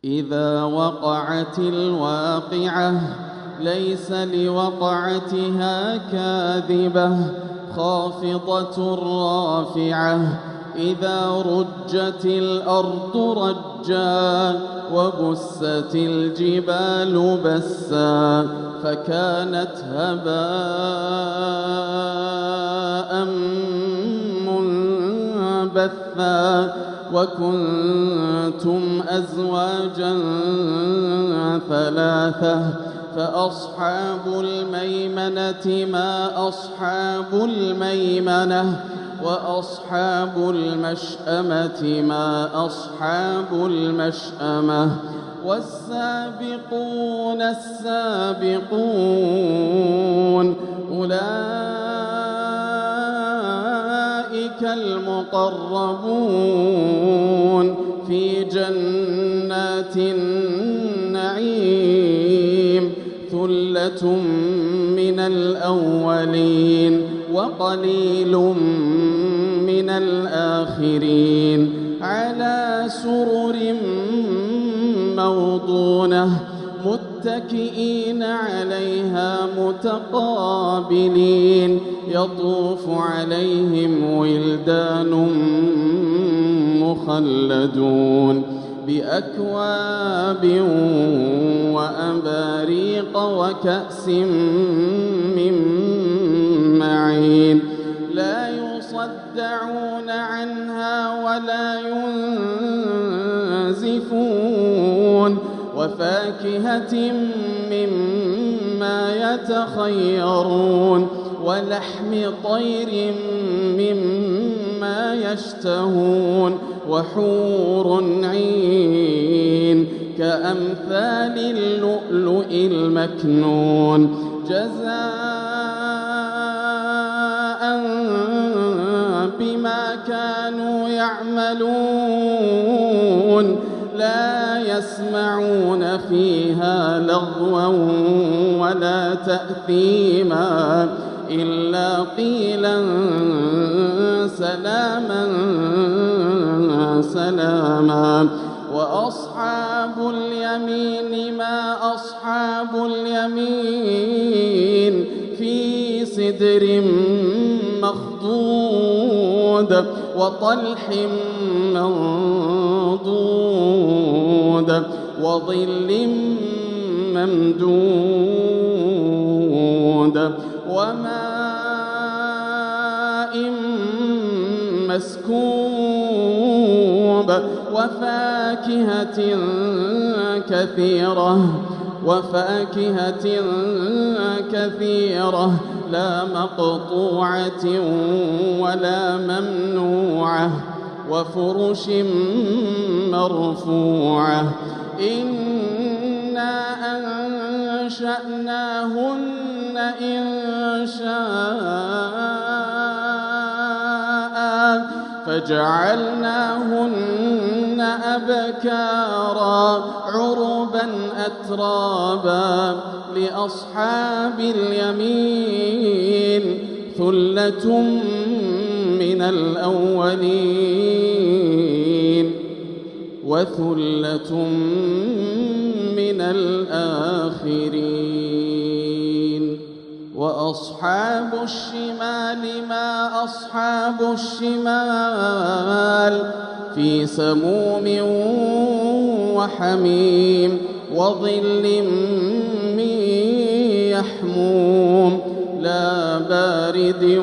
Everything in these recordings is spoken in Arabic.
إذا وقعت الواقعة ليس لوقعتها كاذبة خافضة رافعة إذا رجت الأرض رجا وبست الجبال بسا فكانت هباء منبثا وكنتم أزواجا ثلاثة فأصحاب الميمنة ما أصحاب الميمنة وأصحاب المشأمة ما أصحاب المشأمة والسابقون السابقون أولئك المقربون في جنات النعيم ثلة من الأولين وقليل من الآخرين على سرر موضونة متكئين عليها متقابلين يطوف عليهم ولدان مخلدون بأكواب وأباريق وكأس من معين لا يصدعون عنها ولا ينزفون وفاكهة مما يتخيرون ولحم طير مما يشتهون وحور عين كأمثال اللؤلؤ المكنون جزاء بما كانوا يعملون لا يسمعون فيها لغوا ولا تأثيما إلا قيلا سلاما سلاما وأصحاب اليمين ما أصحاب اليمين في سدر مخضود وطلح منضود وظل ممدود وماء مسكوب وفاكهة كثيرة لا مقطوعة ولا ممنوعة وفرش مرفوعة إنا أنشأناهن إنشاء فجعلناهن أبكارا عربا أترابا لأصحاب اليمين ثلة من الأولين وثلة من الآخرين وأصحاب الشمال ما أصحاب الشمال في سموم وحميم وظل من يحموم لا بارد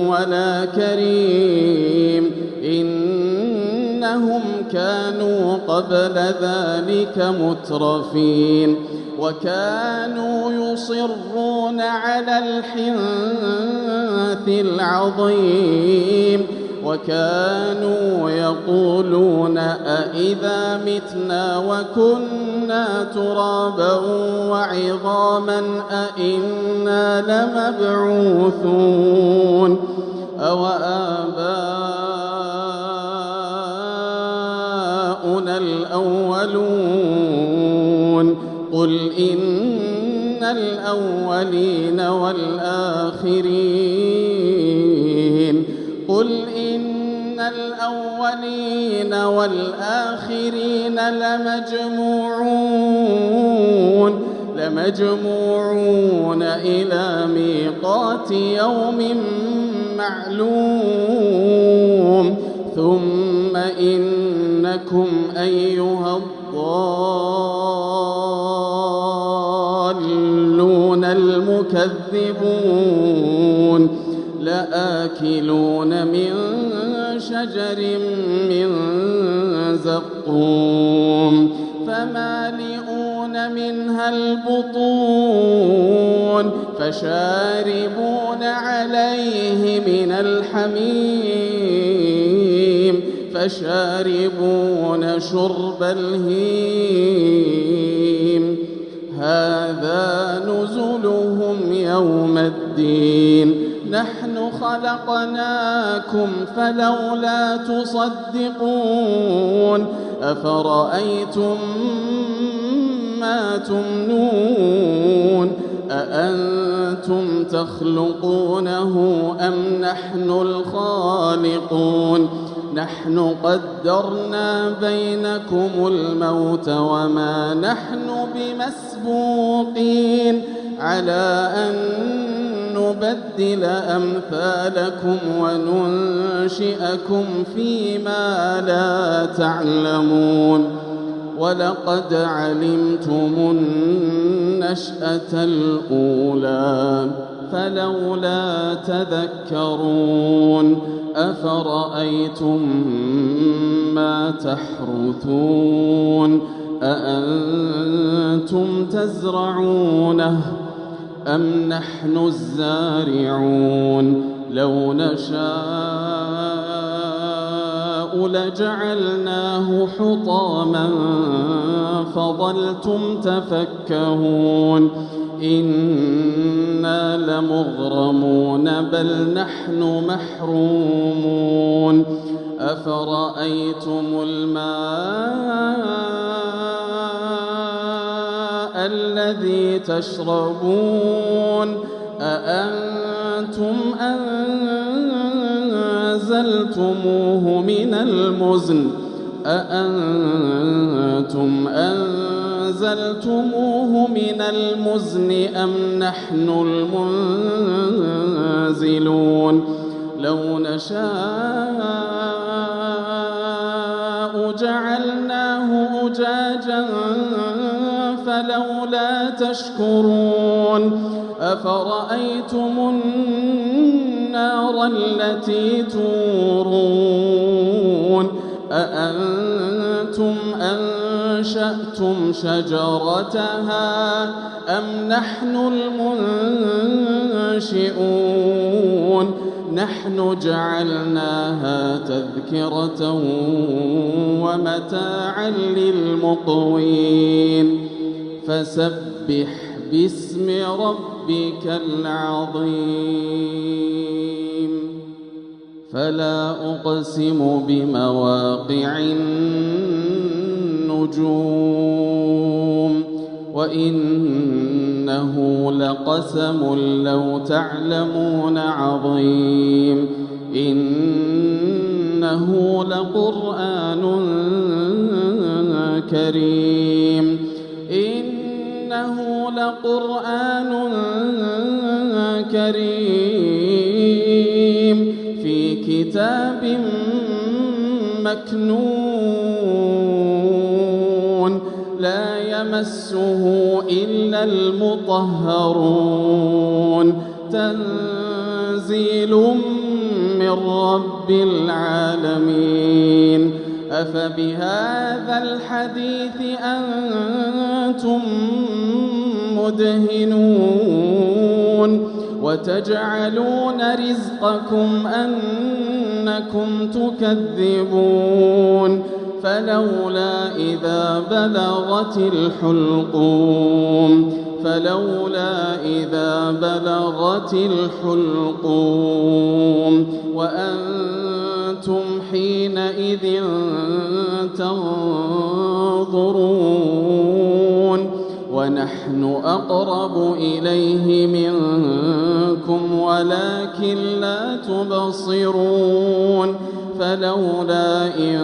ولا كريم إنهم كانوا قبل ذلك مترفين وكانوا يصرون على الحنث العظيم وكانوا يقولون أإذا متنا وكنا ترابا وعظاما أإنا لمبعوثون أوآباؤنا الأولون قل إن الأولين والآخرين قل إن الأولين والآخرين لمجموعون إلى ميقات يوم معلوم ثم إنكم أيها الضالون المكذبون لآكلون من شجر من زقوم فمالئون منها البطون فشاربون عليه من الحميم فشاربون شرب الهيم هذا نزلهم يوم الدين نحن خلقناكم فلولا تصدقون أفرأيتم ما تمنون أأنتم تخلقونه أم نحن الخالقون نحن قدرنا بينكم الموت وما نحن بمسبوقين على أن نبدل أمثالكم وننشئكم فيما لا تعلمون ولقد علمتم النشأة الأولى فلولا تذكرون أفرأيتم ما تحرثون أأنتم تزرعونه أم نحن الزارعون لو نشاء لجعلناه حطاما فظلتم تفكهون إنا لمغرمون بل نحن محرومون أفرأيتم الماء الذي تشربون أأنتم أنزلتموه من المزن أم نحن المنزلون لو نشاء جعلناه أجاجا فلولا تشكرون أفرأيتم النار التي تورون أأنتم أنشأتم شجرتها أم نحن المنشئون نحن جعلناها تذكرة ومتاعا للمقوين فسبح باسم ربك العظيم فلا أقسم بمواقع النجوم وإنه لقسم لو تعلمون عظيم إنه لقرآن كريم إنه لقرآن كريم في كتاب مكنون لا يمسه إلا المطهرون تنزيل من رب العالمين أفبهذا الحديث أنتم مدهنون وتجعلون رزقكم أنكم تكذبون فلولا إذا بلغت الحلقوم وأنتم حينئذ تنظرون ونحن أقرب إليه منكم ولكن لا تبصرون فلولا إن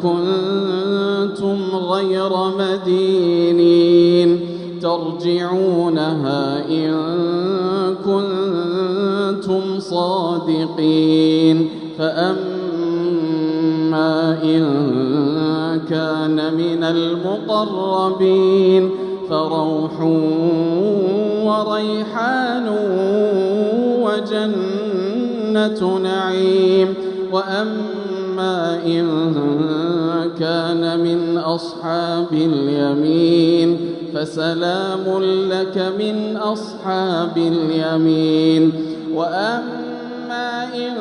كنتم غير مدينين ترجعونها إن كنتم صادقين. فأما إن كان من المقربين فروح وريحان وجنة نعيم. وأما إن كان من أصحاب اليمين فسلام لك من أصحاب اليمين. وأما إن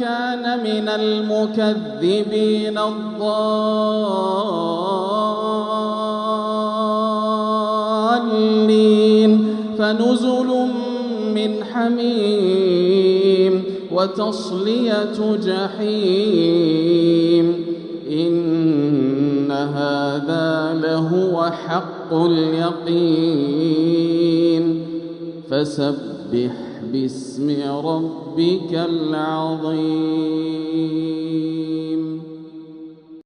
كان من المكذبين الضالين فنزل من حميم وتصلية جحيم. إن هذا لهو حق اليقين. فسبح باسم ربك العظيم.